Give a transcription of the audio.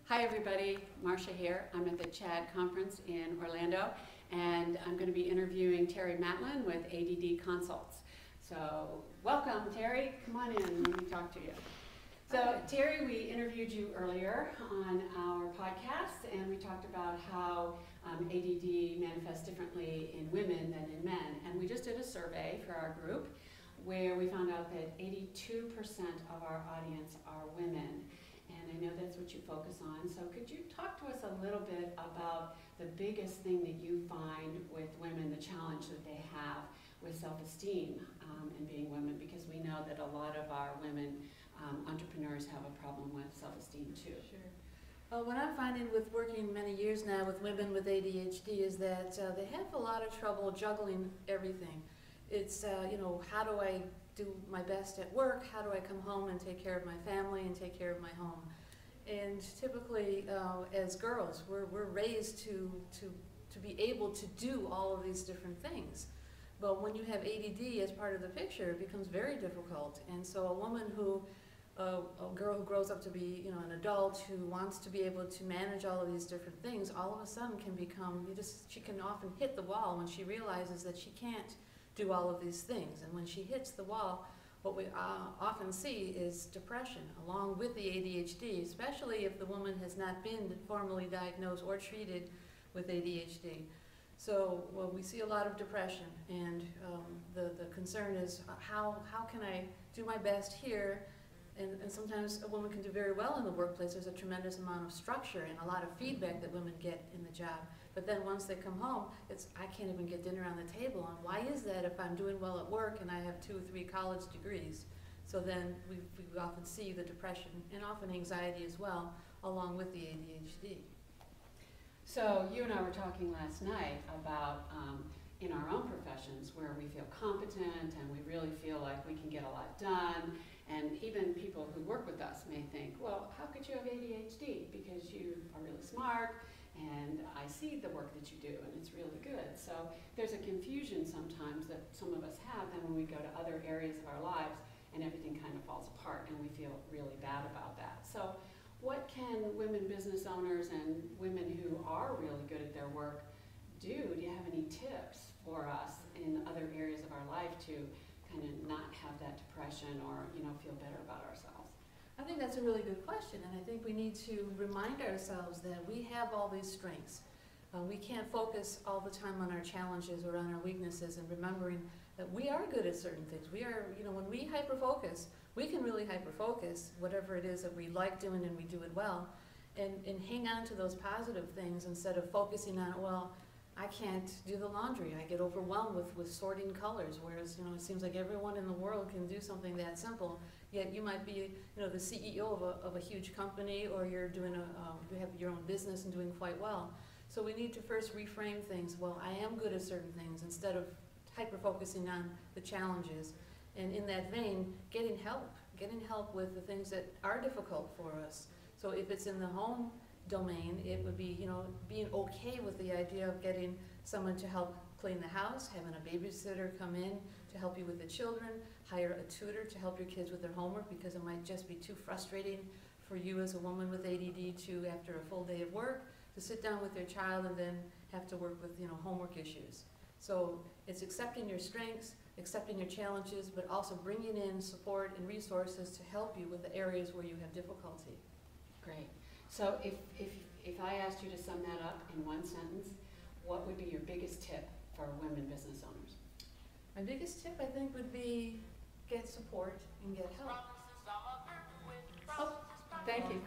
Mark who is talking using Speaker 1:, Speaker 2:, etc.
Speaker 1: Hi everybody, Marcia here. I'm at the CHADD conference in Orlando, and I'm going to be interviewing Terry Matlen with ADD Consults. So welcome Terry, come on in, let me talk to you. So Terry, we interviewed you earlier on our podcast, and we talked about how ADD manifests differently in women than in men. And we just did a survey for our group where we found out that 82% of our audience are women. And I know that's what you focus on. So could you talk to us a little bit about the biggest thing that you find with women, the challenge that they have with self-esteem and being women? Because we know that a lot of our women entrepreneurs have a problem with self-esteem too.
Speaker 2: Sure. What I'm finding with working many years now with women with ADHD is that they have a lot of trouble juggling everything. It's, how do I do my best at work? How do I come home and take care of my family and take care of my home? And typically, as girls, we're raised to be able to do all of these different things. But when you have ADD as part of the picture, it becomes very difficult. And so a woman who, a girl who grows up to be, an adult who wants to be able to manage all of these different things, all of a sudden can become, she can often hit the wall when she realizes that she can't do all of these things. And when she hits the wall, what we often see is depression along with the ADHD, especially if the woman has not been formally diagnosed or treated with ADHD. So we see a lot of depression, and the concern is how can I do my best here? And sometimes a woman can do very well in the workplace. There's a tremendous amount of structure and a lot of feedback that women get in the job. But then once they come home, I can't even get dinner on the table. And why is that if I'm doing well at work and I have 2 or 3 college degrees? So then we often see the depression and often anxiety as well, along with the ADHD.
Speaker 1: So you and I were talking last night about in our own professions where we feel competent and we really feel like we can get a lot done. And even people who work with us may think, well, how could you have ADHD? Because you are really smart, and I see the work that you do, and it's really good. So there's a confusion sometimes that some of us have, then when we go to other areas of our lives, and everything kind of falls apart, and we feel really bad about that. So what can women business owners and women who are really good at their work do? Do you have any tips for us in other areas of our life to kind of not have that depression or feel better about ourselves?
Speaker 2: I think that's a really good question, and I think we need to remind ourselves that we have all these strengths. We can't focus all the time on our challenges or on our weaknesses, and remembering that we are good at certain things. We are, when we hyper-focus, we can really hyper-focus whatever it is that we like doing and we do it well, and hang on to those positive things instead of focusing on, well, I can't do the laundry. I get overwhelmed with sorting colors, whereas it seems like everyone in the world can do something that simple. Yet you might be the CEO of a huge company, or you're doing you have your own business and doing quite well. So we need to first reframe things. Well, I am good at certain things, instead of hyper focusing on the challenges. And in that vein, getting help with the things that are difficult for us. So if it's in the home domain, it would be, being okay with the idea of getting someone to help clean the house, having a babysitter come in to help you with the children, hire a tutor to help your kids with their homework, because it might just be too frustrating for you as a woman with ADD to, after a full day of work, to sit down with your child and then have to work with, homework issues. So it's accepting your strengths, accepting your challenges, but also bringing in support and resources to help you with the areas where you have difficulty.
Speaker 1: Great. So if I asked you to sum that up in one sentence, what would be your biggest tip for women business owners?
Speaker 2: My biggest tip, I think, would be get support and get help.
Speaker 1: Oh, thank you.